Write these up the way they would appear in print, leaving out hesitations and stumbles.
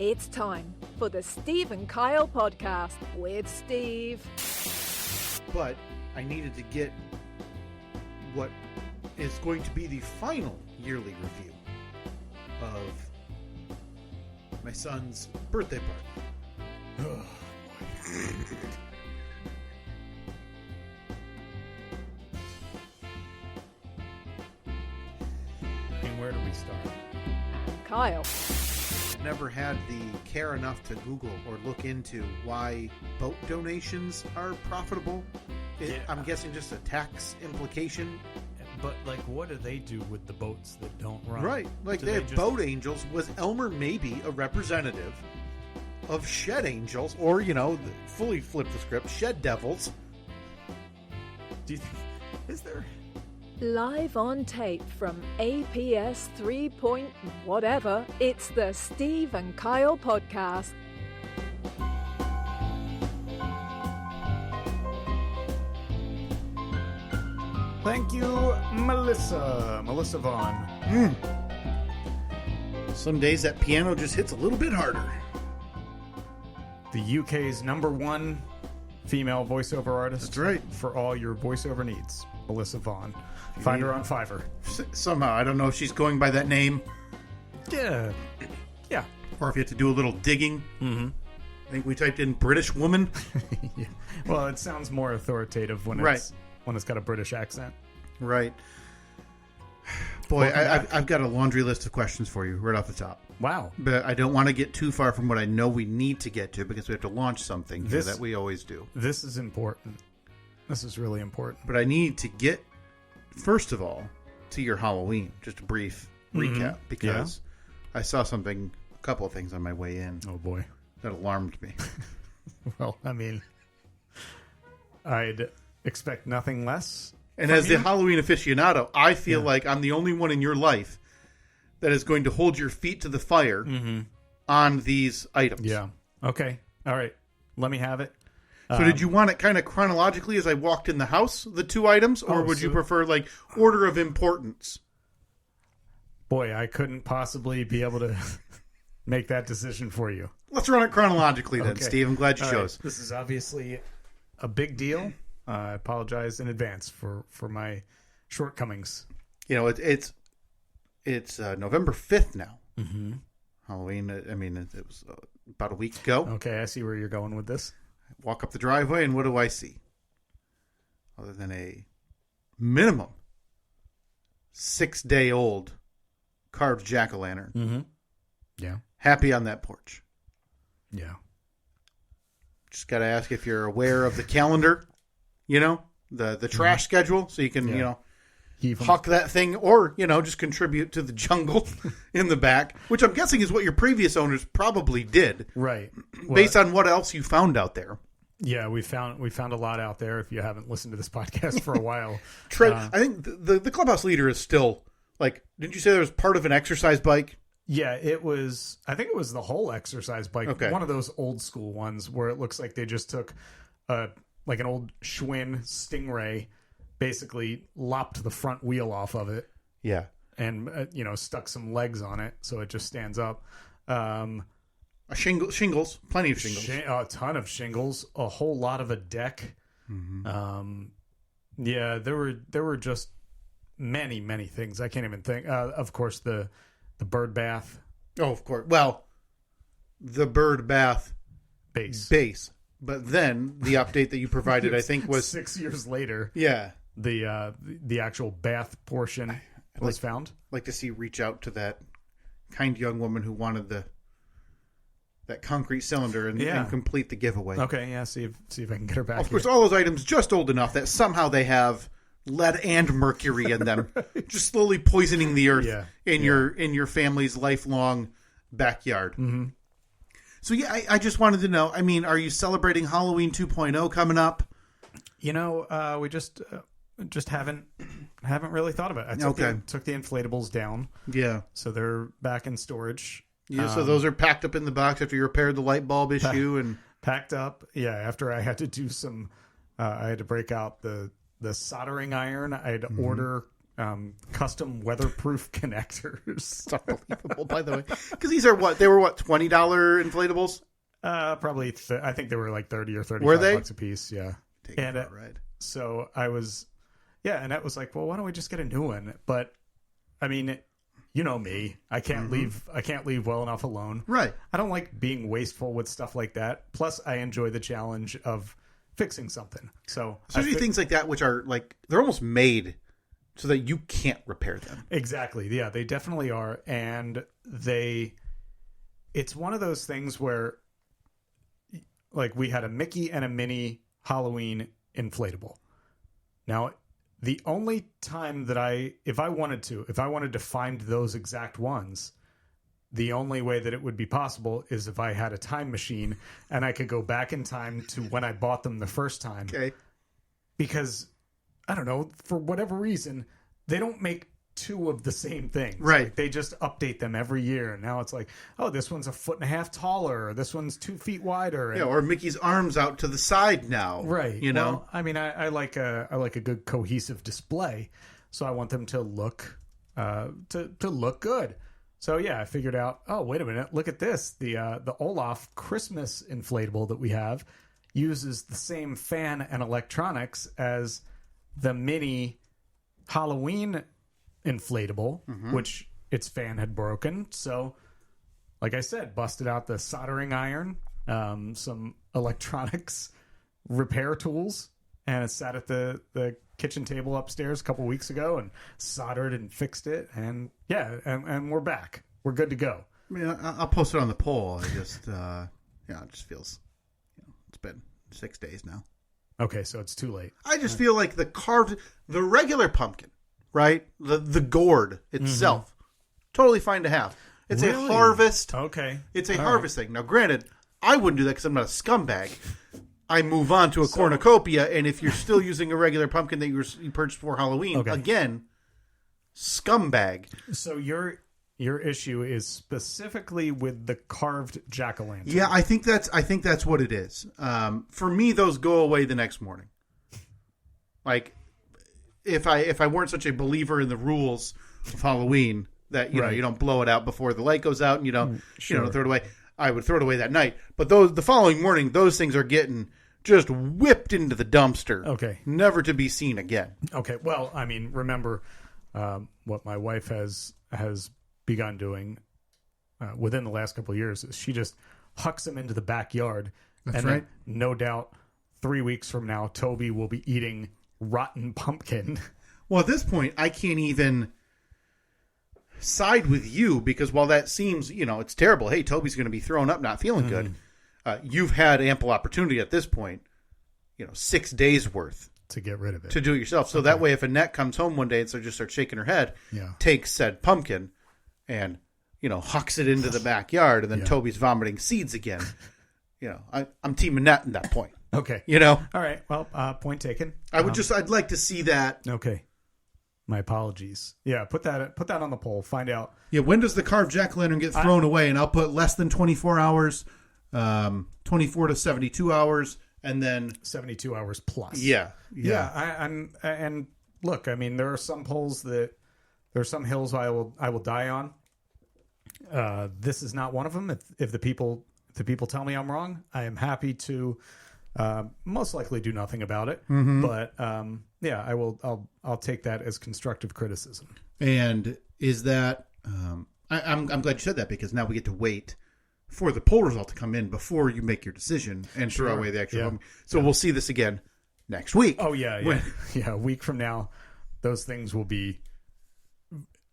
It's time for the Steve and Kyle podcast with Steve. But I needed to get what is going to be the final yearly review of my son's birthday party. Oh, And where do we start? Kyle. Never had the care enough to Google or look into why boat donations are profitable. I'm guessing just a tax implication. But, like, what do they do with the boats that don't run? Right. Like, they have boat angels. Was Elmer maybe a representative of shed angels? Or, you know, fully flip the script, shed devils? Do you think... Is there... Live on tape from APS 3 point whatever, it's the Steve and Kyle podcast. Thank you, Melissa Vaughn. Some days that piano just hits a little bit harder. The UK's #1 female voiceover artist. That's right. For all your voiceover needs, Melissa Vaughn. Find her on Fiverr. Somehow, I don't know if she's going by that name. Yeah. Or if you have to do a little digging. Mm-hmm. I think we typed in British woman. Yeah. Well, it sounds more authoritative when it's got a British accent. Right. Boy, I've got a laundry list of questions for you right off the top. Wow. But I don't want to get too far from what I know we need to get to because we have to launch something here that we always do. This is important. This is really important. But I need to get, first of all, to your Halloween. Just a brief recap because I saw a couple of things on my way in. Oh, boy. That alarmed me. Well, I mean, I'd expect nothing less. And as the Halloween aficionado, I feel like I'm the only one in your life that is going to hold your feet to the fire on these items. Yeah. Okay. All right. Let me have it. So did you want it kind of chronologically as I walked in the house, the two items, or would you prefer like order of importance? Boy, I couldn't possibly be able to make that decision for you. Let's run it chronologically then, Okay. Steve. I'm glad you chose. This is obviously a big deal. I apologize in advance for my shortcomings. You know, it's November 5th now. Mm-hmm. Halloween, I mean, it was about a week ago. Okay, I see where you're going with this. I walk up the driveway, and what do I see? Other than a minimum 6-day-old carved jack-o'-lantern. Mm-hmm. Yeah. Happy on that porch. Yeah. Just got to ask if you're aware of the calendar, you know, the trash schedule, so you can, you know, huck that thing or, you know, just contribute to the jungle in the back, which I'm guessing is what your previous owners probably did. Right. Based on what else you found out there. Yeah, we found a lot out there if you haven't listened to this podcast for a while. I think the clubhouse leader is still, like, didn't you say there was part of an exercise bike? Yeah, I think it was the whole exercise bike. Okay. One of those old school ones where it looks like they just took like an old Schwinn Stingray, basicly lopped the front wheel off of it. Yeah. And, stuck some legs on it so it just stands up. Shingles, plenty of shingles. A ton of shingles, a whole lot of a deck. Mm-hmm. Yeah, there were just many, many things. I can't even think. Of course, the bird bath. Oh, of course. Well, the bird bath base. But then the update that you provided, I think, was 6 years later. Yeah. The actual bath portion was found. I'd like to see reach out to that kind young woman who wanted that concrete cylinder and complete the giveaway. Okay, yeah. See if I can get her back. Of course, all those items just old enough that somehow they have lead and mercury in them, right. Just slowly poisoning the earth in your family's lifelong backyard. Mm-hmm. So I just wanted to know. I mean, are you celebrating Halloween 2.0 coming up? You know, we just haven't really thought of it. I took the inflatables down. Yeah, so they're back in storage. Yeah, so those are packed up in the box after you repaired the light bulb issue and packed up. Yeah, after I had to do some, I had to break out the soldering iron. I had to order custom weatherproof connectors. It's unbelievable, by the way. Because these are what? They were what, $20 inflatables? Probably. I think they were like 30 or 35 were they? bucks a piece. Yeah. And right. So I was, and that was like, well, why don't we just get a new one? But I mean, you know me, I can't leave well enough alone. Right. I don't like being wasteful with stuff like that. Plus, I enjoy the challenge of fixing something. So especially things like that, which are like, they're almost made so that you can't repair them. Exactly. Yeah, they definitely are. And it's one of those things where, like, we had a Mickey and a Minnie Halloween inflatable. Now, the only time that if I wanted to find those exact ones, the only way that it would be possible is if I had a time machine and I could go back in time to when I bought them the first time. Okay. Because, I don't know, for whatever reason, they don't make two of the same things. Right. Like, they just update them every year. And now it's like, oh, this one's 1.5 feet taller, or this one's 2 feet wider. And, or Mickey's arms out to the side now. Right. You know? Well, I mean, I like a good cohesive display. So I want them to look to look good. So yeah, I figured out, oh, wait a minute, look at this. The Olaf Christmas inflatable that we have uses the same fan and electronics as the mini Halloween inflatable, which its fan had broken. So, like I said, busted out the soldering iron, some electronics repair tools, and it sat at the kitchen table upstairs a couple weeks ago and soldered and fixed it. And yeah, and we're back. We're good to go. I mean, I'll post it on the poll. I just, it just feels, it's been 6 days now. Okay, so it's too late. I just feel like the regular pumpkin, right? The gourd itself, totally fine to have. It's Really? a harvest. Okay. It's a All harvest thing. Now, granted, I wouldn't do that because I'm not a scumbag. I move on to a cornucopia, and if you're still using a regular pumpkin that you purchased for Halloween, again, scumbag. So your issue is specifically with the carved jack-o'-lantern. Yeah, I think that's what it is. For me, those go away the next morning. Like, if I weren't such a believer in the rules of Halloween, that you know you don't blow it out before the light goes out, and you don't throw it away. I would throw it away that night. But the following morning, those things are getting just whipped into the dumpster. Okay. Never to be seen again. Okay. Well, I mean, remember what my wife has begun doing within the last couple of years is she just hucks them into the backyard. That's right. Then, no doubt, 3 weeks from now, Toby will be eating rotten pumpkin. Well, at this point, I can't even side with you because while that seems, it's terrible. Hey, Toby's going to be thrown up, not feeling good. You've had ample opportunity at this point, 6 days worth to get rid of it, to do it yourself. So that way, if Annette comes home one day and just starts shaking her head, takes said pumpkin and, hucks it into the backyard, and then Toby's vomiting seeds again. I'm Team Annette at that point. Okay. All right. Well, point taken. I'd like to see that. Okay. My apologies. Yeah, put that on the poll. Find out. Yeah, when does the carved jack-o'-lantern get thrown away? And I'll put less than 24 hours, 24 to 72 hours, and then 72 hours plus. Yeah. And look, I mean, there are some hills I will die on. This is not one of them. If the people tell me I'm wrong, I am happy to most likely do nothing about it. But I'll take that as constructive criticism. And is that I'm glad you said that because now we get to wait for the poll result to come in before you make your decision and throw away the extra pumpkin. So we'll see this again next week. Oh yeah. A week from now, those things will be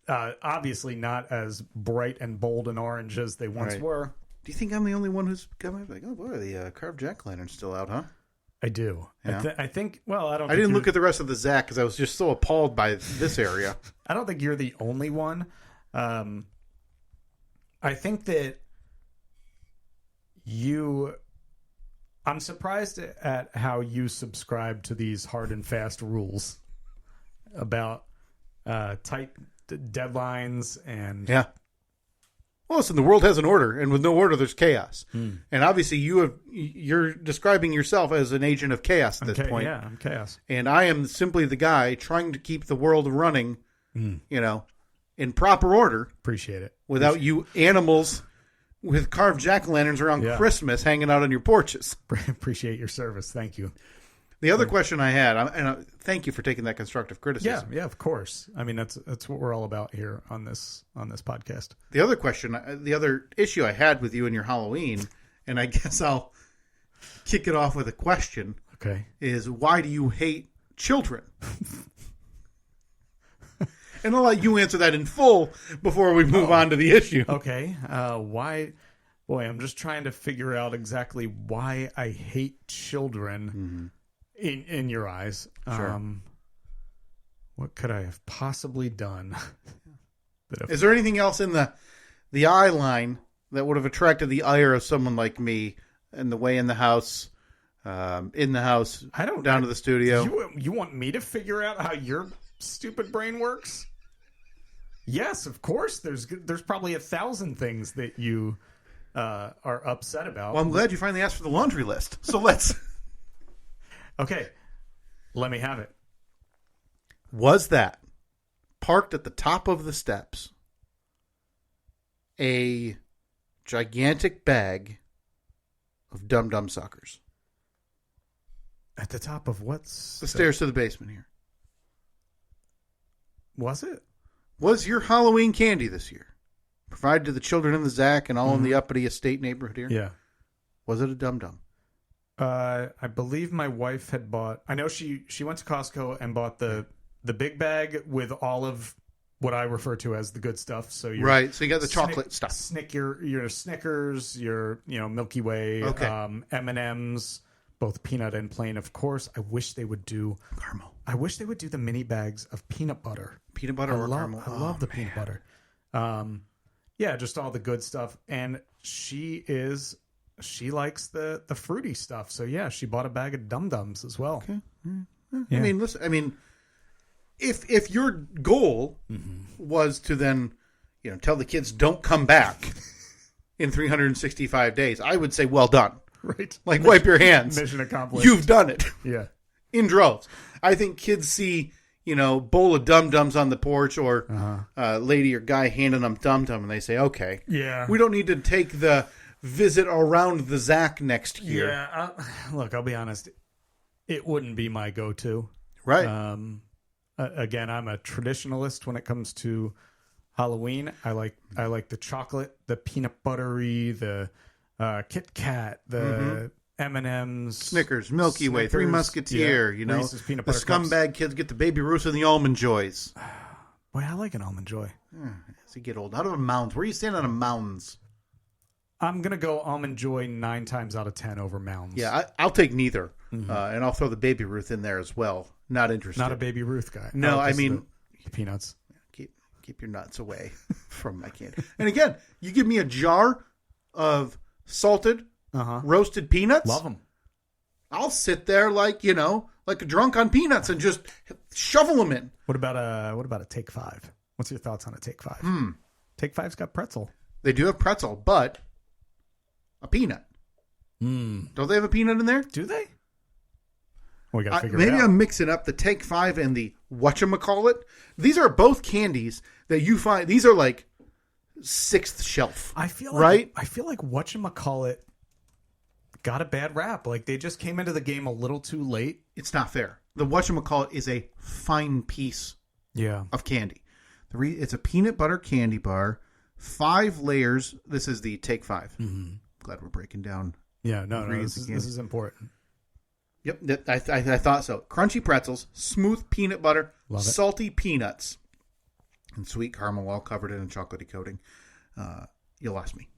obviously not as bright and bold and orange as they once were. Do you think I'm the only one who's coming like, oh boy, the carved jack-o'-lantern's still out, huh? I do. Yeah. I think. Well, I don't. I didn't look at the rest of the Zach because I was just so appalled by this area. I don't think you're the only one. I think that I'm surprised at how you subscribe to these hard and fast rules about tight deadlines and Well, listen, the world has an order, and with no order, there's chaos. And obviously, you're describing yourself as an agent of chaos at this point. Yeah, I'm chaos. And I am simply the guy trying to keep the world running in proper order. Appreciate it. Without you animals with carved jack-o'-lanterns around Christmas hanging out on your porches. Appreciate your service. Thank you. The other question I had, and thank you for taking that constructive criticism. Yeah, of course. I mean, that's what we're all about here on this podcast. The other issue I had with you and your Halloween, and I guess I'll kick it off with a question. Okay. Is why do you hate children? And I'll let you answer that in full before we move on to the issue. Okay. Why? Boy, I'm just trying to figure out exactly why I hate children in your eyes. Sure. What could I have possibly done? Is there anything else in the eye line that would have attracted the ire of someone like me in the way in the house, down to the studio? You want me to figure out how your stupid brain works? Yes, of course. There's probably 1,000 things that you are upset about. Well, I'm glad you finally asked for the laundry list. So let's. Okay, let me have it. Was that parked at the top of the steps a gigantic bag of Dum Dum suckers? At the top of the stairs to the basement here. Was it? Was your Halloween candy this year provided to the children in the Zac and all in the uppity estate neighborhood here? Yeah. Was it a Dum Dum? I believe my wife had bought. I know she went to Costco and bought the big bag with all of what I refer to as the good stuff. So you so you got the chocolate stuff. Your Snickers, your Milky Way, M&Ms, both peanut and plain, of course. I wish they would do caramel. I wish they would do the mini bags of peanut butter. Peanut butter or caramel? I love the peanut butter. Yeah, just all the good stuff. And she likes the fruity stuff. So yeah, she bought a bag of Dum Dums as well. Okay. Yeah. I mean, listen. If your goal was to then, tell the kids don't come back in 365 days, I would say well done. Right. Like wipe your hands. Mission accomplished. You've done it. Yeah. In droves. I think kids see, bowl of Dum Dums on the porch or lady or guy handing them Dum Dum and they say, okay. Yeah. We don't need to take the visit around the Zac next year. Yeah. Look, I'll be honest. It wouldn't be my go-to. Right. Again, I'm a traditionalist when it comes to Halloween. I like the chocolate, the peanut buttery, the Kit Kat, the M&M's, Snickers, Milky Way, Three Musketeer. Reese's peanut butter the scumbag cups. Kids get the Baby Ruth and the Almond Joys. Boy, I like an Almond Joy. As you get old, out of the mounds. Where are you standing on the mounds? I'm gonna go Almond Joy 9 times out of 10 over Mounds. Yeah, I'll take neither, and I'll throw the Baby Ruth in there as well. Not interested. Not a Baby Ruth guy. No, I mean the peanuts. Keep your nuts away from my candy. And again, you give me a jar of salted, roasted peanuts. Love them. I'll sit there like a drunk on peanuts and just shovel them in. What about a Take 5? What's your thoughts on a Take 5? Take 5's got pretzel. They do have pretzel, but a peanut. Don't they have a peanut in there? Do they? We got to figure it out. Maybe I'm mixing up the Take 5 and the whatchamacallit. These are both candies that you find. These are like 6th shelf. I feel like, right? I feel like whatchamacallit got a bad rap. Like they just came into the game a little too late. It's not fair. The whatchamacallit is a fine piece of candy. It's a peanut butter candy bar, 5 layers. This is the Take 5. Glad we're breaking down. Yeah, no, this is important. Yep, I thought so. Crunchy pretzels, smooth peanut butter, salty peanuts, and sweet caramel, all covered in a chocolatey coating. You lost me.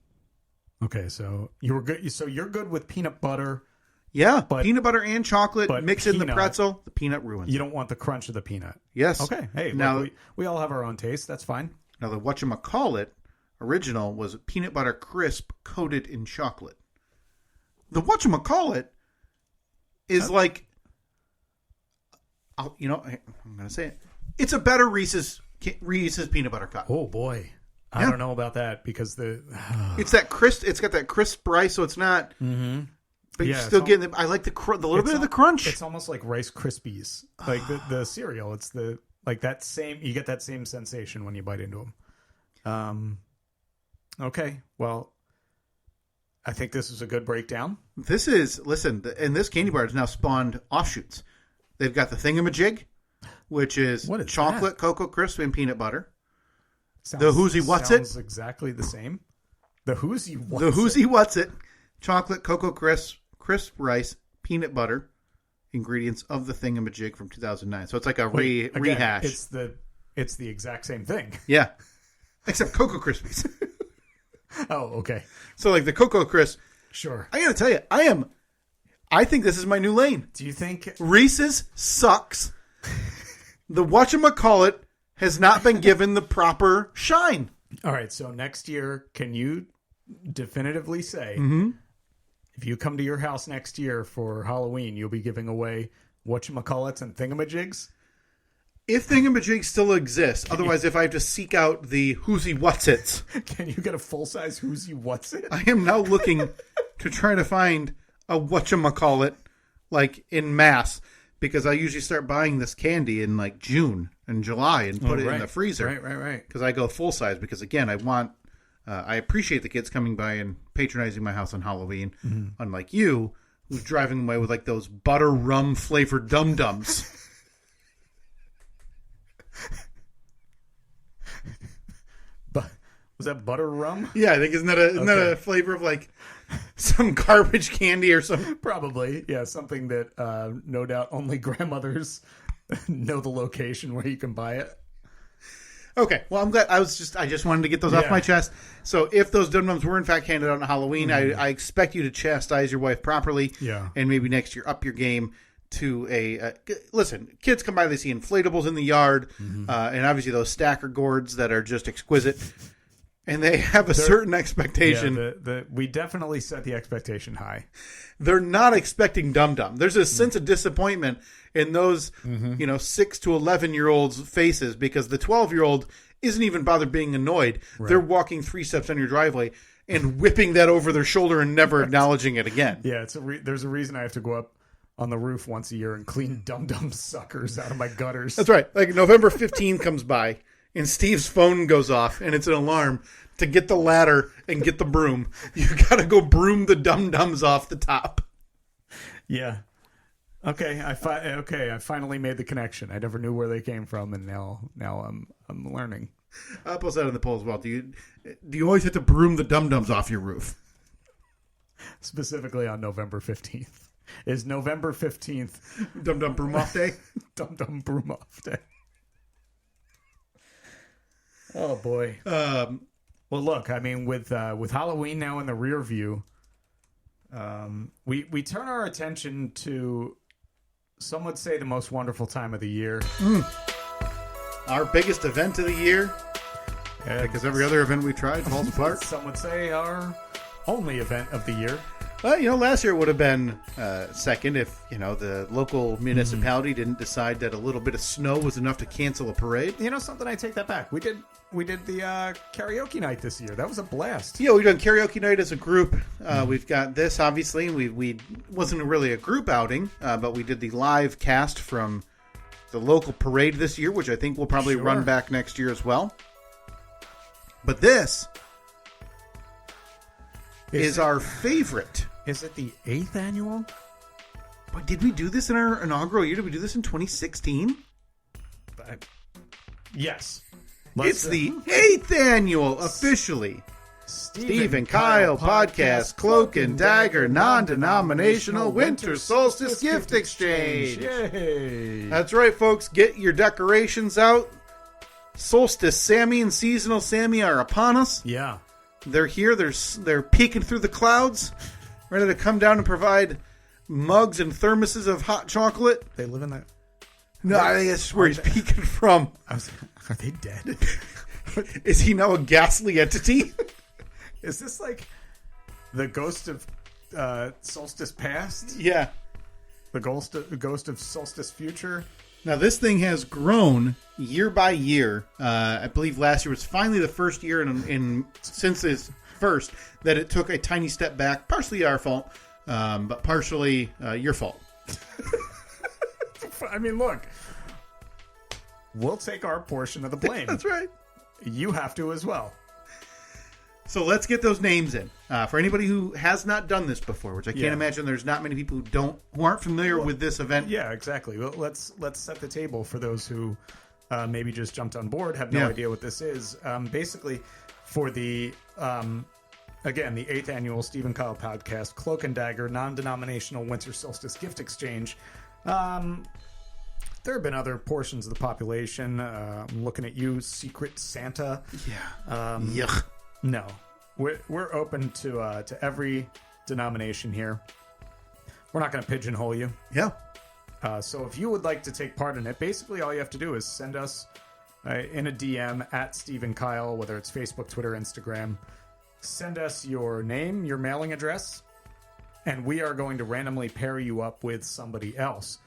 Okay, so you were good. So you're good with peanut butter. Yeah, but peanut butter and chocolate mix in the pretzel. The peanut ruins. You don't want the crunch of the peanut. Yes. Okay. Hey, now we all have our own taste. That's fine. Now the whatchamacallit original was peanut butter crisp coated in chocolate. The whatchamacallit is like, I'm going to say it. It's a better Reese's peanut butter cup. Oh boy, I don't know about that because it's that crisp. It's got that crisp rice, so it's not. But you're still getting. I like the little bit of the crunch. It's almost like Rice Krispies, like the cereal. It's the Like that same, you get that same sensation when you bite into them. Okay, well, I think this is a good breakdown. Listen, and this candy bar has now spawned offshoots. They've got the Thingamajig, which is chocolate, Cocoa Crisp, and peanut butter. The Whoozy What's It? Sounds exactly the same. The Whoozy What's The Whoozy What's It? Chocolate, Cocoa Crisp, crisp rice, peanut butter. Ingredients of the Thingamajig from 2009. So it's like a rehash. It's the exact same thing. Yeah. Except Cocoa Krispies. Oh, okay. So like the Cocoa Crisp. Sure. I got to tell you, I think this is my new lane. Do you think Reese's sucks? The whatchamacallit has not been given the proper shine. All right, so next year, can you definitively say if you come to your house next year for Halloween, you'll be giving away whatchamacallits and thingamajigs? If Thingamajigs still exists, otherwise if I have to seek out the Whoozy What's It's. Can you get a full-size Whoozy What's It? I am now looking to try to find a whatchamacallit, like, in mass, because I usually start buying this candy in, like, June and July and put it in the freezer. Right. Because I go full-size, because, again, I appreciate the kids coming by and patronizing my house on Halloween, unlike you, who's driving away with, like, those butter rum-flavored dum-dums. But was that butter rum? Yeah, I think isn't that a flavor of like some garbage candy or something? Probably, yeah, something that no doubt only grandmothers know the location where you can buy it. Okay, well, I'm glad. I just wanted to get those off my chest. So if those dum-dums were in fact handed out on Halloween, I expect you to chastise your wife properly. Yeah, and maybe next year up your game to listen, kids come by, they see inflatables in the yard, and obviously those stacker gourds that are just exquisite, and they have a certain expectation. Yeah, we definitely set the expectation high. They're not expecting dum-dum. There's a sense of disappointment in those 6 to 11-year-olds' faces, because the 12-year-old isn't even bothered being annoyed. Right. They're walking 3 steps on your driveway and whipping that over their shoulder and never acknowledging it again. Yeah, there's a reason I have to go up on the roof once a year and clean dum-dum suckers out of my gutters. That's right. Like November 15th comes by and Steve's phone goes off and it's an alarm to get the ladder and get the broom. You got to go broom the dum-dums off the top. Yeah. Okay. I finally made the connection. I never knew where they came from, and now I'm learning. I'll post that in the poll as well. Do you always have to broom the dum-dums off your roof? Specifically on November 15th. Is November 15th Dum-Dum Broom Off Day? Dum-Dum Broom Off Day. Oh, boy. Well, look, I mean, with Halloween now in the rear view, we turn our attention to, some would say, the most wonderful time of the year. Our biggest event of the year. Because every other event we tried falls apart. Some would say our only event of the year. Well, last year would have been second if, the local municipality didn't decide that a little bit of snow was enough to cancel a parade. Something, I take that back. We did the karaoke night this year. That was a blast. Yeah, we've done karaoke night as a group. We've got this, obviously. We wasn't really a group outing, but we did the live cast from the local parade this year, which I think will probably run back next year as well. But this is our favorite. Is it the 8th annual? But did we do this in our inaugural year? Did we do this in 2016? Yes. It's the 8th annual, officially. Steve and Kyle Podcast, Cloak and Dagger, non-denominational winter solstice gift exchange. Yay. That's right, folks. Get your decorations out. Solstice Sammy and Seasonal Sammy are upon us. Yeah. They're here. They're peeking through the clouds, ready to come down and provide mugs and thermoses of hot chocolate. They live in that. No, I think that's where he's peeking from. Are they dead? Is he now a ghastly entity? Is this like the ghost of Solstice Past? Yeah. The ghost of Solstice Future? Now, this thing has grown year by year. I believe last year was finally the first year since its first that it took a tiny step back. Partially our fault, but partially your fault. I mean, look. we'll take our portion of the blame. That's right. You have to as well. So let's get those names in. For anybody who has not done this before, which I can't imagine there's not many people who aren't familiar with this event. Yeah, exactly. Well, let's set the table for those who maybe just jumped on board, have no idea what this is. Basically, for the again, the 8th annual Steve and Kyle podcast, Cloak and Dagger non-denominational Winter Solstice gift exchange. There have been other portions of the population. I'm looking at you, Secret Santa. Yeah. Yuck. No, we're open to every denomination here. We're not going to pigeonhole you. Yeah. So if you would like to take part in it, basically all you have to do is send us in a DM at Steve and Kyle, whether it's Facebook, Twitter, Instagram. Send us your name, your mailing address, and we are going to randomly pair you up with somebody else.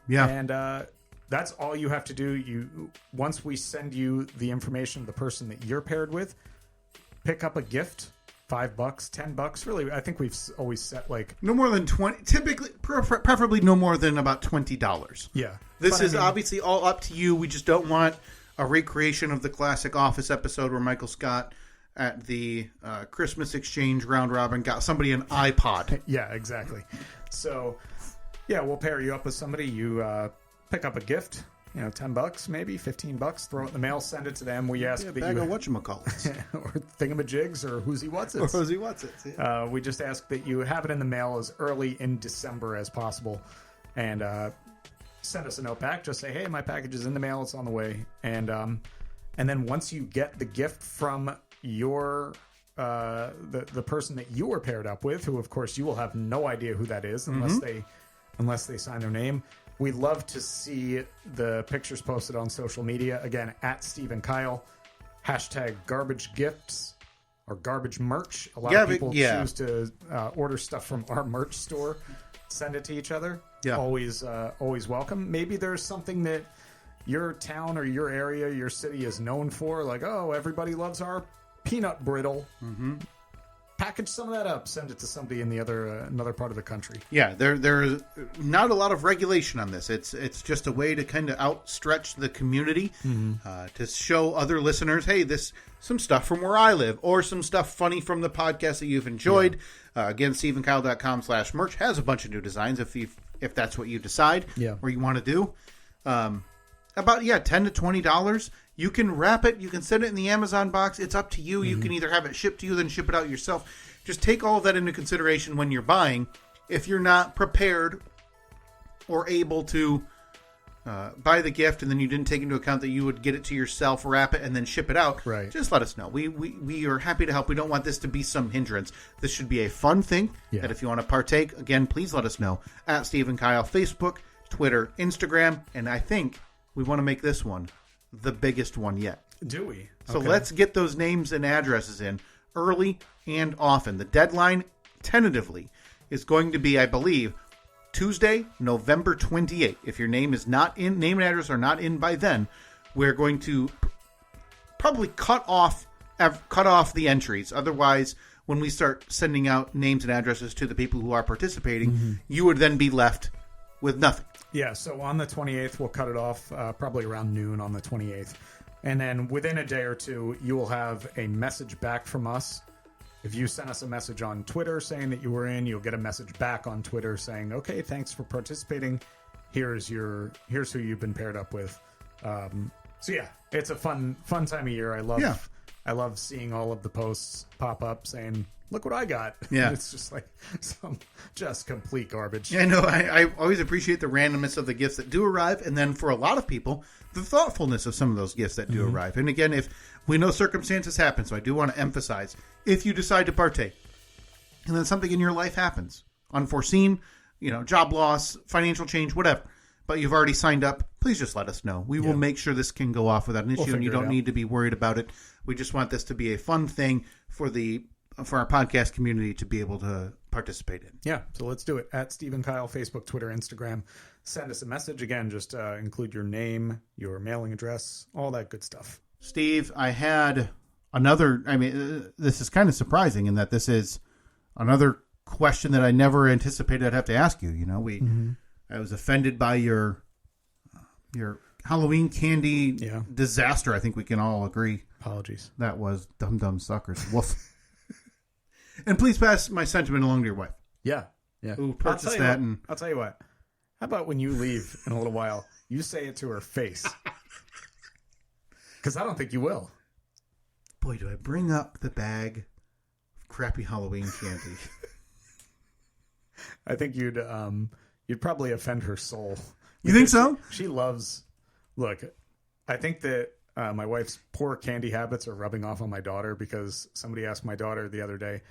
Yeah. And that's all you have to do. Once we send you the information of the person that you're paired with, pick up a gift, $5, $10. Really, I think we've always set like no more than 20. Typically, preferably no more than about $20. Yeah, this is obviously all up to you. We just don't want a recreation of the classic Office episode where Michael Scott at the Christmas exchange round robin got somebody an iPod. Yeah, exactly. So, yeah, we'll pair you up with somebody. You pick up a gift. $10, maybe $15. Throw it in the mail, send it to them. We ask that bag of whatchamacallits, or thingamajigs, or who's he what's it, or who's he what's it. Yeah. We just ask that you have it in the mail as early in December as possible, and send us a note back. Just say, "Hey, my package is in the mail. It's on the way." And then once you get the gift from your the person that you were paired up with, who of course you will have no idea who that is unless they sign their name. We love to see the pictures posted on social media. Again, at Steve and Kyle, #garbage gifts or garbage merch. A lot of people choose to order stuff from our merch store, send it to each other. Yeah. Always welcome. Maybe there's something that your town or your area, your city is known for. Like, oh, everybody loves our peanut brittle. Mm-hmm. Package some of that up, send it to somebody in the another part of the country. Yeah, there's not a lot of regulation on this. It's just a way to kind of outstretch the community, to show other listeners, hey, this some stuff from where I live, or some stuff funny from the podcast that you've enjoyed. Yeah. Again, SteveandKyle.com/merch has a bunch of new designs if that's what you decide or you want to do. About $10 to $20. You can wrap it. You can send it in the Amazon box. It's up to you. You can either have it shipped to you, then ship it out yourself. Just take all of that into consideration when you're buying. If you're not prepared or able to buy the gift, and then you didn't take into account that you would get it to yourself, wrap it, and then ship it out, just let us know. We are happy to help. We don't want this to be some hindrance. This should be a fun thing. Yeah. That if you want to partake, again, please let us know. At Steve and Kyle, Facebook, Twitter, Instagram, and I think we want to make this one the biggest one yet. Do we? So let's get those names and addresses in early and often. The deadline, tentatively, is going to be, I believe, Tuesday, November 28th. If your name is not in, name and address are not in by then, we're going to probably cut off the entries. Otherwise, when we start sending out names and addresses to the people who are participating, you would then be left with nothing. Yeah, so on the 28th, we'll cut it off probably around noon on the 28th. And then within a day or two, you will have a message back from us. If you send us a message on Twitter saying that you were in, you'll get a message back on Twitter saying, okay, thanks for participating. Here's who you've been paired up with. So yeah, it's a fun time of year. I love seeing all of the posts pop up saying, look what I got. Yeah. It's just like some just complete garbage. Yeah, no, I always appreciate the randomness of the gifts that do arrive. And then for a lot of people, the thoughtfulness of some of those gifts that do arrive. And again, if we know circumstances happen, so I do want to emphasize, if you decide to partake and then something in your life happens, unforeseen, job loss, financial change, whatever, but you've already signed up, please just let us know. We will make sure this can go off without an issue, and you don't need to be worried about it. We just want this to be a fun thing for our podcast community to be able to participate in. Yeah, so let's do it. At Steve and Kyle, Facebook, Twitter, Instagram. Send us a message. Again, just include your name, your mailing address, all that good stuff. Steve, I had another, this is kind of surprising in that this is another question that I never anticipated I'd have to ask you. I was offended by your Halloween candy disaster. I think we can all agree. Apologies. That was dumb suckers. Woof. And please pass my sentiment along to your wife. Yeah. Who purchased that? And I'll tell you what. How about when you leave in a little while, you say it to her face? Because I don't think you will. Boy, do I bring up the bag of crappy Halloween candy. I think you'd probably offend her soul. You think so? She loves. Look, I think that my wife's poor candy habits are rubbing off on my daughter because somebody asked my daughter the other day,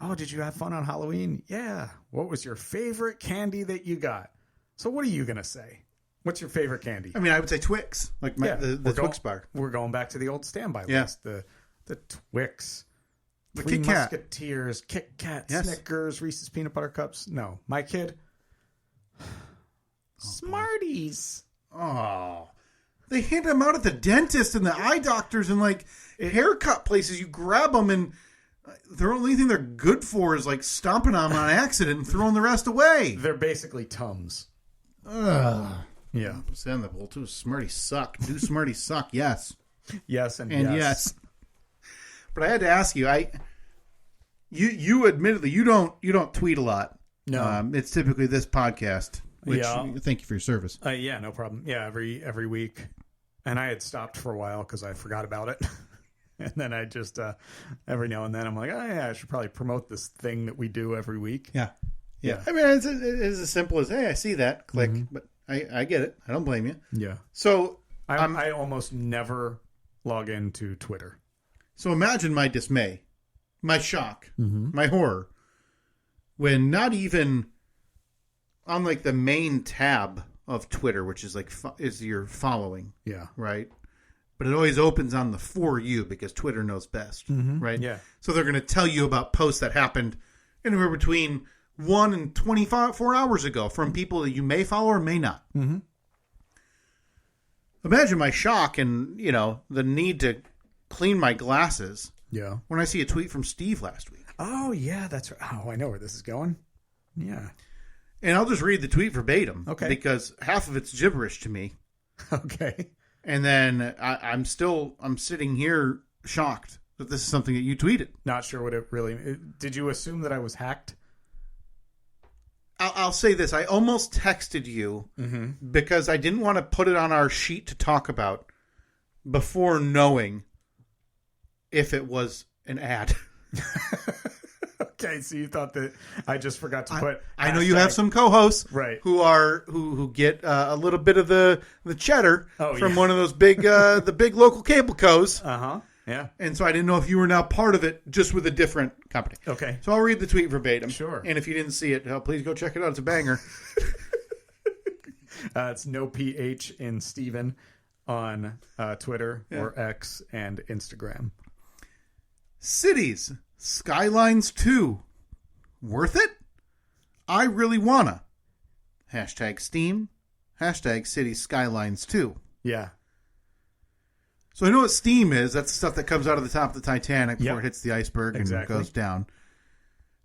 "Oh, did you have fun on Halloween?" "Yeah." "What was your favorite candy that you got?" So what are you going to say? What's your favorite candy? I mean, I would say Twix, like the Twix bar. We're going back to the old standby list. The Twix, the Three Kit Kat, Musketeers, Kit Kat, yes. Snickers, Reese's Peanut Butter Cups. No, my kid, Smarties. Oh, they hand them out at the dentist and the eye doctors and like haircut places. You grab them and the only thing they're good for is like stomping on them on accident and throwing the rest away. They're basically Tums. Ugh. Yeah. Send the bowl too. Smarties suck. Do Smarties suck? Yes. Yes and yes. But I had to ask you. You admittedly you don't tweet a lot. No. It's typically this podcast. Which thank you for your service. Yeah, no problem. Yeah, every week. And I had stopped for a while because I forgot about it. And then I just every now and then I'm like, oh yeah, I should probably promote this thing that we do every week. Yeah. I mean, it's as simple as, hey, I see that, click, but I get it. I don't blame you. Yeah. So I almost never log into Twitter. So imagine my dismay, my shock, my horror, when not even on like the main tab of Twitter, which is like is your following, right? But it always opens on the For You because Twitter knows best, right? Yeah. So they're going to tell you about posts that happened anywhere between 1 and 24 hours ago from people that you may follow or may not. Mm-hmm. Imagine my shock and, the need to clean my glasses. Yeah. When I see a tweet from Steve last week. Oh, yeah, that's right. Oh, I know where this is going. Yeah. And I'll just read the tweet verbatim. Okay. Because half of it's gibberish to me. Okay. And then I'm sitting here shocked that this is something that you tweeted. Not sure what it really... Did you assume that I was hacked? I'll say this. I almost texted you because I didn't want to put it on our sheet to talk about before knowing if it was an ad. Okay, so you thought that I just forgot to put... I know you have some co-hosts who get a little bit of the cheddar from one of those big the big local cable cos. Uh-huh. Yeah. And so I didn't know if you were now part of it, just with a different company. Okay. So I'll read the tweet verbatim. Sure. And if you didn't see it, please go check it out. It's a banger. It's no PH in Steven on Twitter or X and Instagram. Cities Skylines 2. Worth it? I really wanna. #Steam. #Cities Skylines 2. Yeah. So I know what steam is. That's the stuff that comes out of the top of the Titanic before it hits the iceberg and goes down.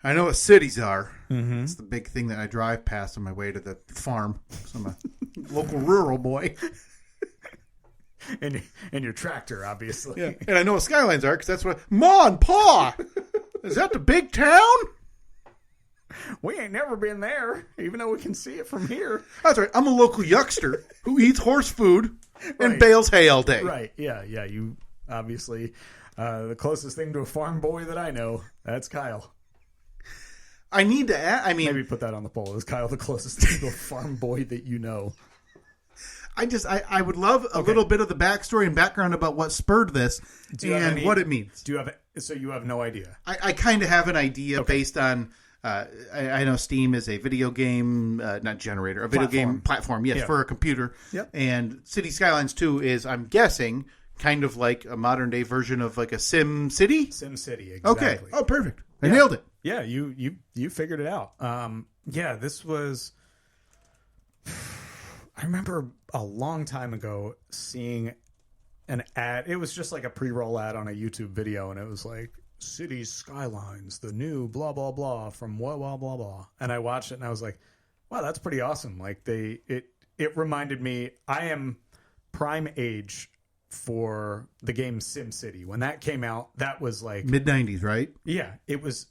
I know what cities are. Mm-hmm. It's the big thing that I drive past on my way to the farm. So I'm a local rural boy. And your tractor, obviously. Yeah. And I know what skylines are because that's what... Ma and Pa! Is that the big town? We ain't never been there, even though we can see it from here. That's right. I'm a local yuckster who eats horse food and bales hay all day. Right. Yeah. You obviously, the closest thing to a farm boy that I know, that's Kyle. I need to add, maybe put that on the poll. Is Kyle the closest thing to a farm boy that you know? I would love a little bit of the backstory and background about what spurred this and what it means. So you have no idea? I kind of have an idea based on... I know Steam is a video game, not generator, a video game platform, for a computer. Yep. And City Skylines 2 is, I'm guessing, kind of like a modern day version of like a Sim City? Sim City, exactly. Okay. Oh, perfect. I nailed it. Yeah, you figured it out. This was... I remember a long time ago seeing an ad. It was just like a pre-roll ad on a YouTube video, and it was like, Cities Skylines, the new blah blah blah from blah blah blah blah. And I watched it and I was like, wow, that's pretty awesome. Like it reminded me, I am prime age for the game SimCity. When that came out, that was like mid-90s, right? Yeah, it was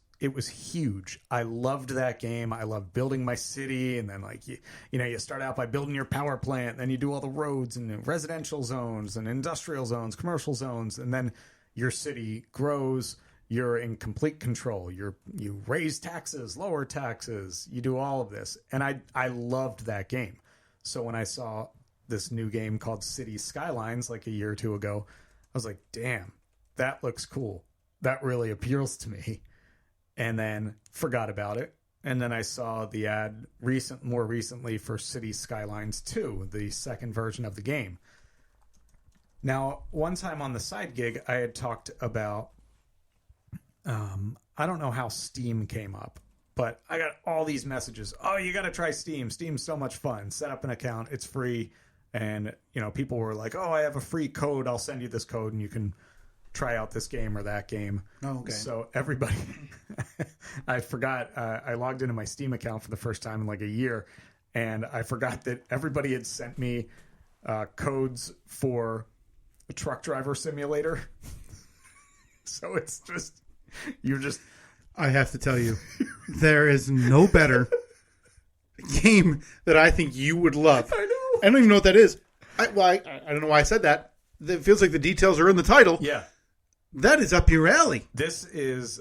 huge. I loved that game. I loved building my city, and then like you start out by building your power plant, then you do all the roads and the residential zones and industrial zones, commercial zones, and then your city grows. You're in complete control. You raise taxes, lower taxes. You do all of this, and I loved that game. So when I saw this new game called City Skylines like a year or two ago, I was like, damn, that looks cool. That really appeals to me. And then forgot about it. And then I saw the ad more recently for City Skylines 2, the second version of the game. Now, one time on the side gig, I had talked about, I don't know how Steam came up, but I got all these messages. Oh, you got to try Steam. Steam's so much fun. Set up an account. It's free. And, people were like, oh, I have a free code. I'll send you this code and you can try out this game or that game. Oh, okay. So everybody, I forgot, I logged into my Steam account for the first time in like a year. And I forgot that everybody had sent me codes for a truck driver simulator. So it's just, I have to tell you, there is no better game that I think you would love. I know. I don't even know what that is. I don't know why I said that. It feels like the details are in the title. Yeah. That is up your alley. This is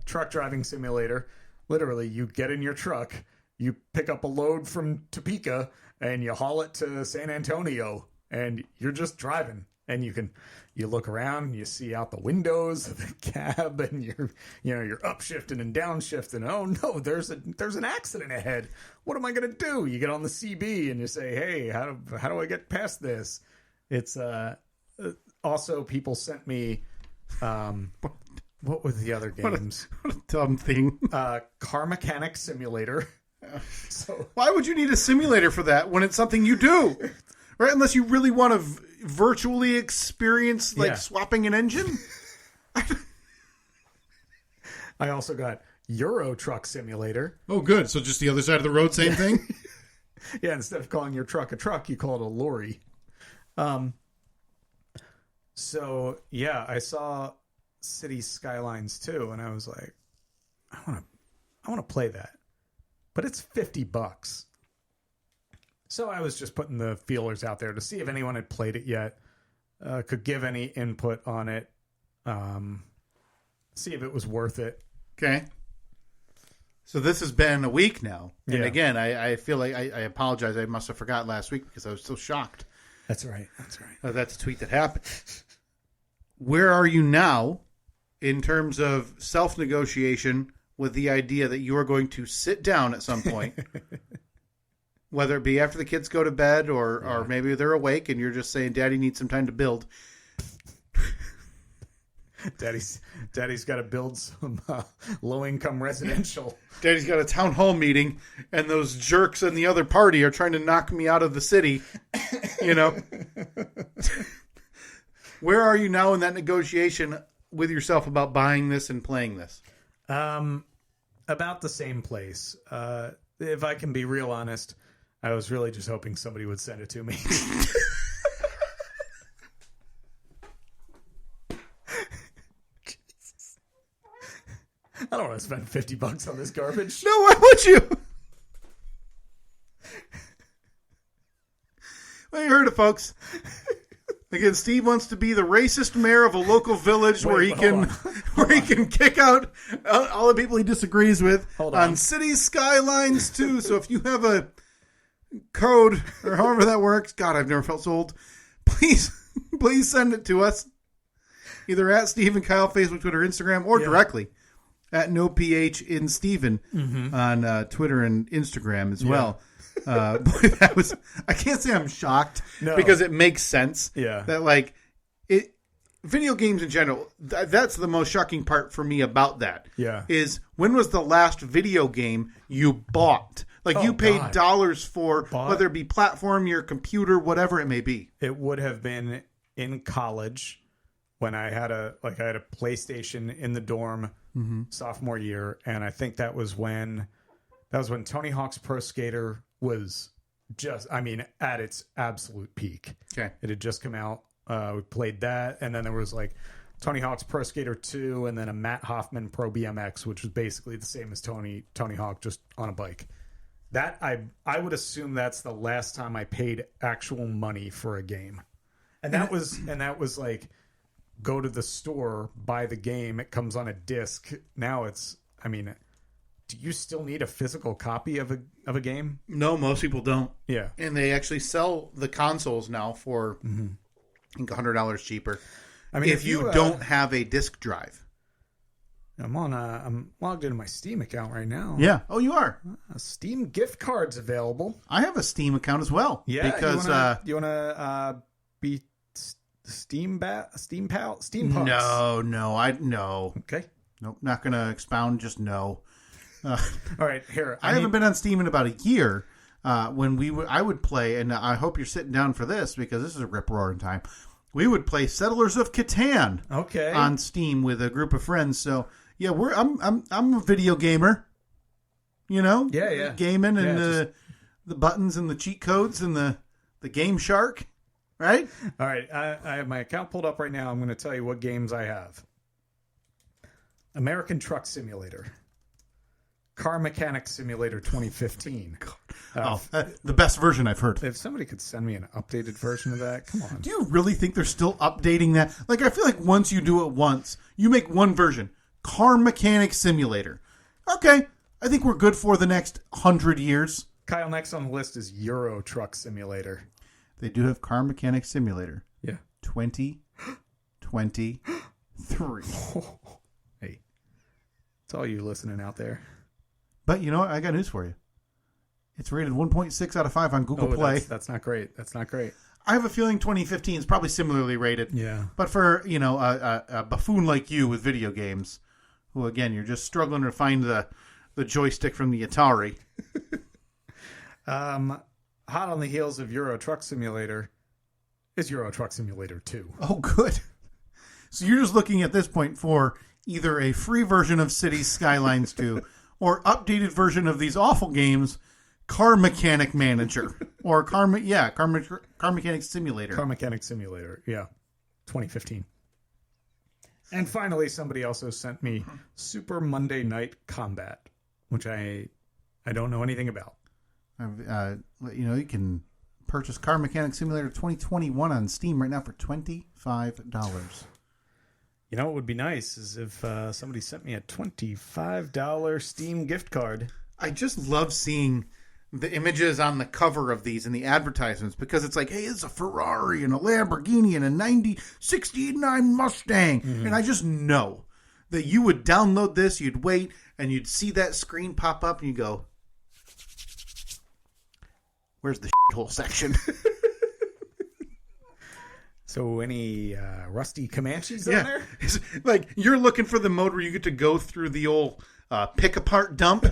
truck driving simulator. Literally, you get in your truck, you pick up a load from Topeka, and you haul it to San Antonio, and you're just driving. And you look around, you see out the windows of the cab, and you're upshifting and downshifting. Oh no, there's an accident ahead. What am I gonna do? You get on the CB and you say, hey, how do I get past this? It's also people sent me what were the other games? What a dumb thing. Car Mechanic Simulator. So why would you need a simulator for that when it's something you do? Right? Unless you really want to virtually experience swapping an engine. I also got Euro Truck Simulator. Oh, good. So just the other side of the road, same thing? Yeah, instead of calling your truck a truck, you call it a lorry. So, yeah, I saw City Skylines 2, and I was like, I want to play that. But it's $50. So I was just putting the feelers out there to see if anyone had played it yet, could give any input on it, see if it was worth it. Okay. So this has been a week now. And again, I feel like I apologize. I must have forgot last week because I was so shocked. That's right. That's a tweet that happened. Where are you now in terms of self-negotiation with the idea that you are going to sit down at some point, whether it be after the kids go to bed or maybe they're awake and you're just saying, Daddy needs some time to build. Daddy's got to build some low-income residential. Daddy's got a town hall meeting, and those jerks in the other party are trying to knock me out of the city. Where are you now in that negotiation with yourself about buying this and playing this? About the same place. If I can be real honest, I was really just hoping somebody would send it to me. I don't want to spend $50 on this garbage. No, why would you? Well, you heard it, folks. Again, Steve wants to be the racist mayor of a local village where he can kick out all the people he disagrees with on City Skylines 2. So if you have a code or however that works, God, I've never felt so old. Please send it to us. Either at Steve and Kyle, Facebook, Twitter, Instagram, or directly at NoPHInSteven on Twitter and Instagram as well. Boy, I can't say I'm shocked because it makes sense. Yeah. That video games in general, that's the most shocking part for me about that. Yeah. Is when was the last video game you bought? You paid dollars for, whether it be platform, your computer, whatever it may be. It would have been in college when I had a PlayStation in the dorm sophomore year, and I think that was when Tony Hawk's Pro Skater was at its absolute peak. Okay. It had just come out. We played that, and then there was like Tony Hawk's Pro Skater 2, and then a Matt Hoffman Pro BMX, which was basically the same as Tony Hawk, just on a bike. That I would assume that's the last time I paid actual money for a game, and that was like, go to the store, buy the game, it comes on a disc. Now it's, do you still need a physical copy of a game? No, most people don't. Yeah, and they actually sell the consoles now for I think $100 cheaper. If you don't have a disc drive. I'm logged into my Steam account right now. Yeah. Oh, you are? Steam gift cards available. I have a Steam account as well. Yeah. Because you wanna be Steam Punks? No. Okay. Nope, not gonna expound, just no. All right, here. I haven't been on Steam in about a year. When I would play, and I hope you're sitting down for this because this is a rip-roaring time. We would play Settlers of Catan, on Steam with a group of friends. So yeah, I'm a video gamer, yeah, gaming and the buttons and the cheat codes and the Game Shark, right? All right, I have my account pulled up right now. I'm going to tell you what games I have. American Truck Simulator. Car Mechanic Simulator 2015. The best version I've heard. If somebody could send me an updated version of that, come on. Do you really think they're still updating that? Like, I feel like once you do it once, you make one version. Car Mechanic Simulator. Okay, I think we're good for the next 100 years. Kyle, next on the list is Euro Truck Simulator. They do have Car Mechanic Simulator. Yeah. 2023. Hey, it's all you listening out there. But you know what? I got news for you. It's rated 1.6 out of 5 on Google Play. That's not great. I have a feeling 2015 is probably similarly rated. Yeah. But for, a buffoon like you with video games, who, again, you're just struggling to find the joystick from the Atari. Hot on the heels of Euro Truck Simulator is Euro Truck Simulator 2. Oh, good. So you're just looking at this point for either a free version of Cities Skylines 2 or updated version of these awful games, Car Mechanic Manager or Car Mechanic Simulator. Car Mechanic Simulator, yeah, 2015. And finally, somebody also sent me Super Monday Night Combat, which I don't know anything about. You can purchase Car Mechanic Simulator 2021 on Steam right now for $25. You know what would be nice is if somebody sent me a $25 Steam gift card. I just love seeing the images on the cover of these and the advertisements because it's like, hey, it's a Ferrari and a Lamborghini and a 69 Mustang. Mm-hmm. And I just know that you would download this, you'd wait, and you'd see that screen pop up and you go, where's the shithole section? So any rusty Comanches on there? It's like you're looking for the mode where you get to go through the old pick-apart dump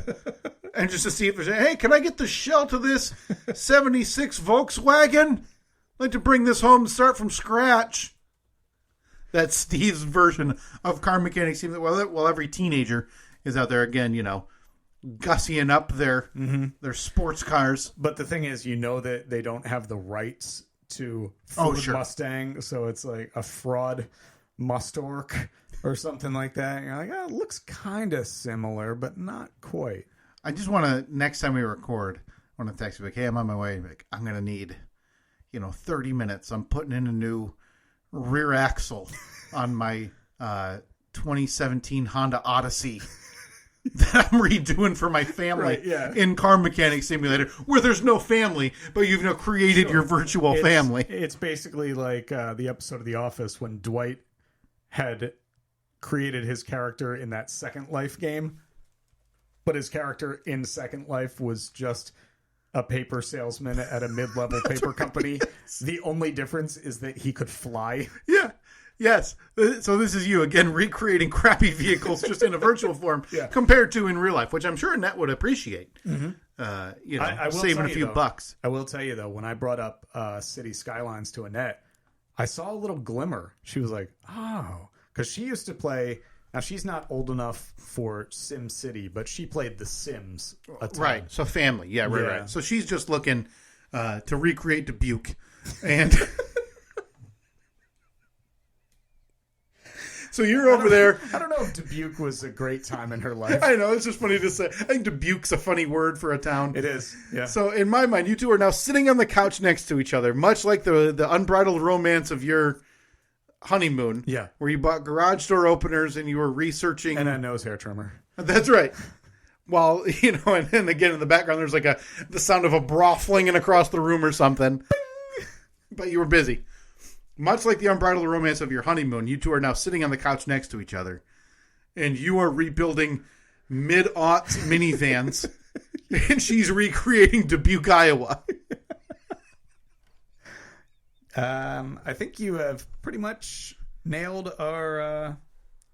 and just to see if there's hey, can I get the shell to this 76 Volkswagen? I'd like to bring this home and start from scratch. That's Steve's version of Car Mechanic Simulator. Well, every teenager is out there again, gussying up their sports cars. But the thing is, that they don't have the rights to Ford Mustang, so it's like a fraud Mustork or something like that. You're like, it looks kind of similar, but not quite. I just want to, next time we record, I want to text you like, hey, I'm on my way. Like, I'm going to need, 30 minutes. I'm putting in a new rear axle on my 2017 Honda Odyssey that I'm redoing for my family in Car Mechanic Simulator, where there's no family, but you've created your virtual family. It's basically like the episode of The Office when Dwight had created his character in that Second Life game, but his character in Second Life was just a paper salesman at a mid-level paper company. The only difference is that he could fly. Yeah. Yes. So this is you, again, recreating crappy vehicles just in a virtual form compared to in real life, which I'm sure Annette would appreciate. Mm-hmm. I saving a few bucks. I will tell you, though, when I brought up City Skylines to Annette, I saw a little glimmer. She was like, oh, because she used to play. Now, she's not old enough for Sim City, but she played The Sims a ton. Right. So family. Yeah, right. So she's just looking to recreate Dubuque. And so you're over there. I don't know if Dubuque was a great time in her life. I know, it's just funny to say. I think Dubuque's a funny word for a town. It is, yeah. So in my mind, you two are now sitting on the couch next to each other, much like the unbridled romance of your honeymoon. Yeah. Where you bought garage door openers and you were researching. And a nose hair trimmer. That's right. While, and then again in the background, there's like the sound of a bra flinging across the room or something. But you were busy. Much like the unbridled romance of your honeymoon, you two are now sitting on the couch next to each other. And you are rebuilding mid-aughts minivans. And she's recreating Dubuque, Iowa. I think you have pretty much nailed our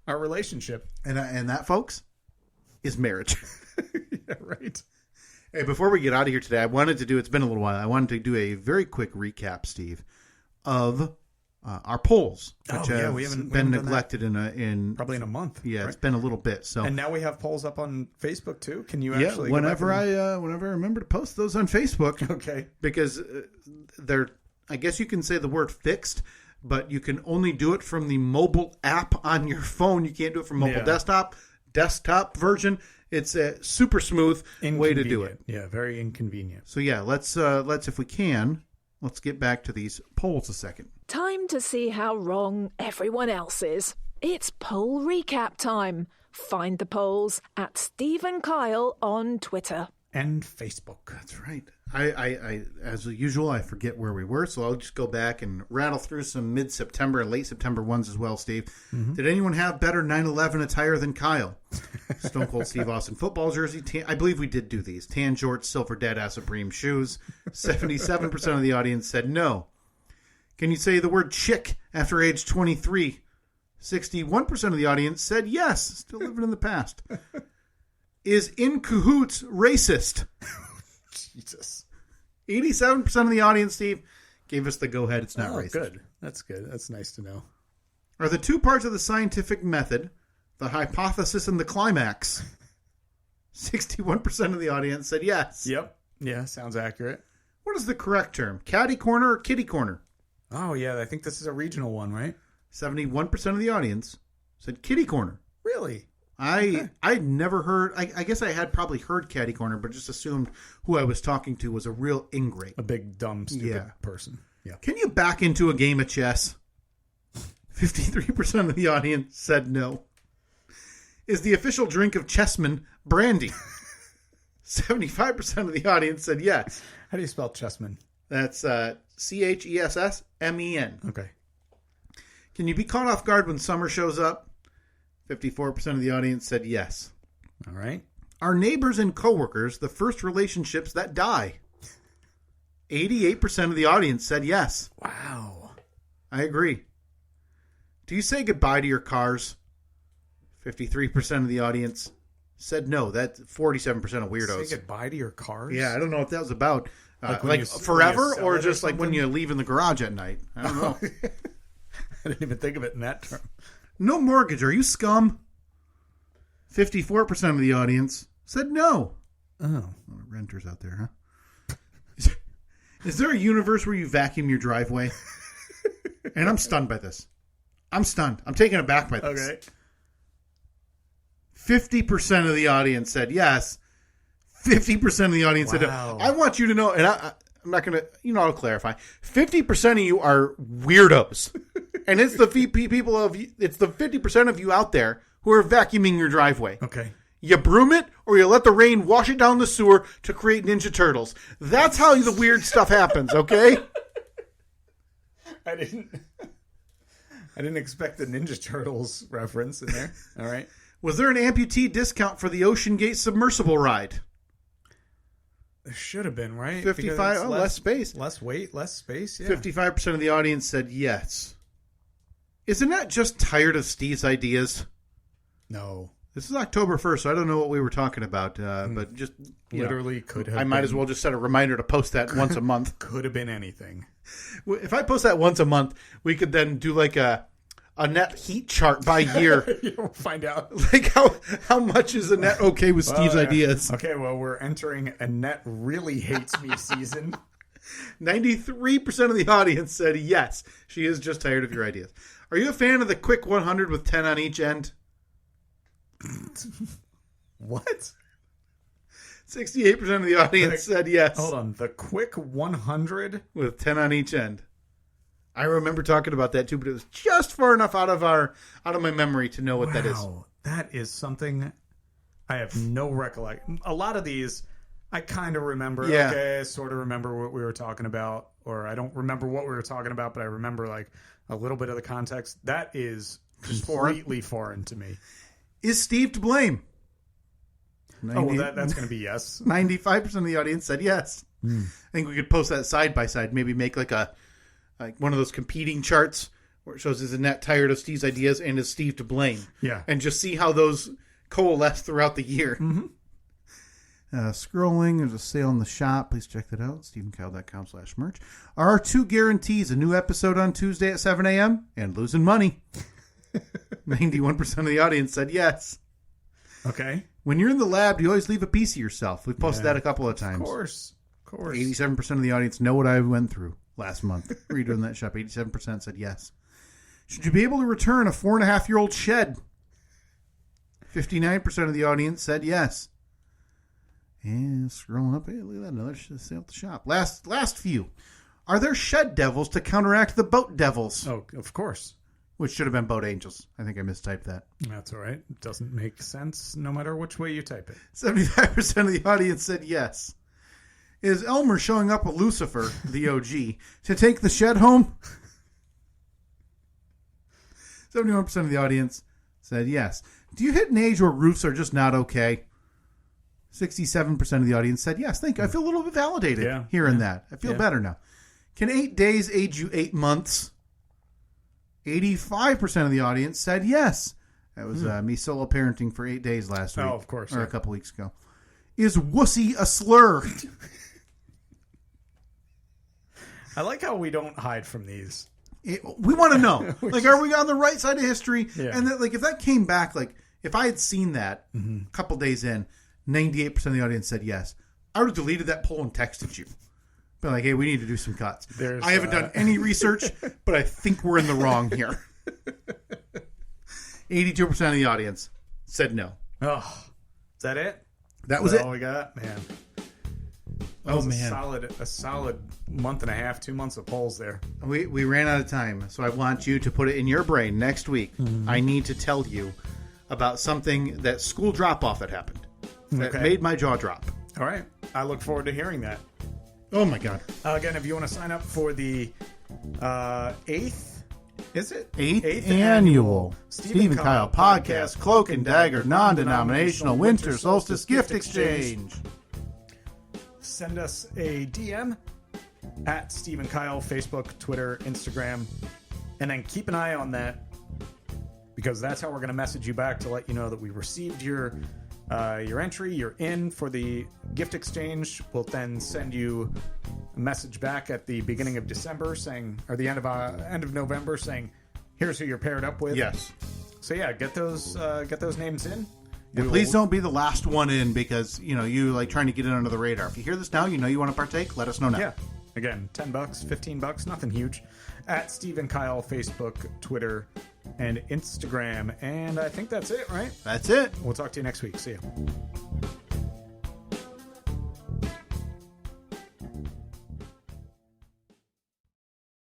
relationship. And that, folks, is marriage. Yeah, right. Hey, before we get out of here today, it's been a little while, I wanted to do a very quick recap, Steve, of our polls, which we haven't been neglected in probably in a month. Yeah, right? It's been a little bit. So, and now we have polls up on Facebook too. Can you actually? Whenever I remember to post those on Facebook, okay, because they're, I guess you can say the word fixed, but you can only do it from the mobile app on your phone. You can't do it from mobile desktop version. It's a super smooth way to do it. Yeah, very inconvenient. So yeah, let's if we can, let's get back to these polls a second. Time to see how wrong everyone else is. It's poll recap time. Find the polls at Steve and Kyle on Twitter and Facebook. That's right. I as usual, I forget where we were, so I'll just go back and rattle through some mid-September and late September ones as well, Steve. Mm-hmm. Did anyone have better 9/11 attire than Kyle? Stone Cold Steve Austin football jersey. I believe we did do these. Tan shorts, silver Deadass Supreme shoes. 77% of the audience said no. Can you say the word chick after age 23? 61% of the audience said yes. Still living in the past. Is in cahoots racist? Jesus. 87% of the audience, Steve, gave us the go-ahead. It's not racist. Good. That's good. That's nice to know. Are the two parts of the scientific method the hypothesis and the climax? 61% of the audience said yes. Yep. Yeah, sounds accurate. What is the correct term? Catty corner or kitty corner? Oh, yeah. I think this is a regional one, right? 71% of the audience said kitty corner. Really? I'd never heard. I guess I had probably heard catty corner, but just assumed who I was talking to was a real ingrate. A big, dumb, stupid person. Yeah. Can you back into a game of chess? 53% of the audience said no. Is the official drink of chessmen brandy? 75% of the audience said yes. How do you spell chessmen? That's CHESSMEN. Okay. Can you be caught off guard when summer shows up? 54% of the audience said yes. All right. Are neighbors and coworkers the first relationships that die? 88% of the audience said yes. Wow. I agree. Do you say goodbye to your cars? 53% of the audience said no. That's 47% of weirdos. Say goodbye to your cars? Yeah, I don't know what that was about. Like forever or just like when you leave in the garage at night? I don't know. I didn't even think of it in that term. No mortgage. Are you scum? 54% of the audience said no. Oh. Renters out there, huh? Is there a universe where you vacuum your driveway? And I'm stunned by this. I'm stunned. I'm taken aback by this. Okay. 50% of the audience said yes. 50% of the audience said no. I want you to know, and I'm not going to, I'll clarify. 50% of you are weirdos. And it's the it's the 50% of you out there who are vacuuming your driveway. Okay. You broom it or you let the rain wash it down the sewer to create Ninja Turtles. That's how the weird stuff happens, okay? I didn't expect the Ninja Turtles reference in there. All right. Was there an amputee discount for the Ocean Gate submersible ride? There should have been, right? 55, less space. Less weight, less space, yeah. 55% of the audience said yes. Isn't that just tired of Steve's ideas? No. This is October 1st, so I don't know what we were talking about, but just... Literally could have I might as well just set a reminder to post that once a month. Could have been anything. If I post that once a month, we could then do like a net heat chart by year. You'll find out. Like how much is Annette okay with Steve's ideas? Okay, well, we're entering Annette really hates me season. 93% of the audience said yes. She is just tired of your ideas. Are you a fan of the quick 100 with 10 on each end? What? 68% of the audience said yes. Hold on. The quick 100? With 10 on each end. I remember talking about that too, but it was just far enough out of my memory to know what that is. That is something I have no recollection. A lot of these I kind of remember. Yeah. Okay, I sort of remember what we were talking about, or I don't remember what we were talking about, but I remember like a little bit of the context. That is completely foreign to me. Is Steve to blame? That's going to be yes. 95% of the audience said yes. I think we could post that side by side. Maybe make like one of those competing charts where it shows is Annette tired of Steve's ideas and is Steve to blame? Yeah. And just see how those coalesce throughout the year. Mm-hmm. Scrolling, there's a sale in the shop. Please check that out. StephenKyle.com/merch. Are our two guarantees a new episode on Tuesday at 7 a.m. and losing money? 91% of the audience said yes. Okay. When you're in the lab, do you always leave a piece of yourself? We've posted that a couple of times. Of course. 87% of the audience know what I went through last month redoing that shop. 87% said yes. Should you be able to return a 4.5-year-old shed? 59% of the audience said yes. And scrolling up, hey, look at that, another sale at the shop. Last few. Are there shed devils to counteract the boat devils? Oh, of course. Which should have been boat angels. I think I mistyped that. That's all right. It doesn't make sense no matter which way you type it. 75% of the audience said yes. Is Elmer showing up with Lucifer, the OG, to take the shed home? 71% of the audience said yes. Do you hit an age where roofs are just not okay? 67% of the audience said yes. I feel a little bit validated hearing that. I feel better now. Can 8 days age you 8 months? 85% of the audience said yes. That was me solo parenting for 8 days last week. Oh, of course. Or a couple weeks ago. Is wussy a slur? I like how we don't hide from these. We want to know. Like, are we on the right side of history? Yeah. And that, like, if that came back, like, if I had seen that a couple days in, 98% of the audience said yes, I would have deleted that poll and texted you. But like, hey, we need to do some cuts. I haven't done any research, but I think we're in the wrong here. 82% of the audience said no. Oh, is that it? That was it. All we got, man. A solid month and a half, 2 months of polls there. We ran out of time, so I want you to put it in your brain next week. I need to tell you about something that school drop-off that happened that made my jaw drop. All right. I look forward to hearing that. Oh, my God. Again, if you want to sign up for the 8th, is it? 8th annual Stephen Kyle Podcast Cloak and Dagger Non-Denominational Winter Solstice Gift Exchange. Send us a DM at Stephen Kyle, Facebook, Twitter, Instagram, and then keep an eye on that because that's how we're going to message you back to let you know that we received your entry. You're in for the gift exchange. We'll then send you a message back at the beginning of December saying, or the end of November saying, here's who you're paired up with. Yes. So yeah, get those names in. And please don't be the last one in because, you like trying to get in under the radar. If you hear this now, you want to partake, let us know now. Yeah. Again, $10, $15, nothing huge. At Stephen Kyle, Facebook, Twitter, and Instagram. And I think that's it, right? That's it. We'll talk to you next week. See you.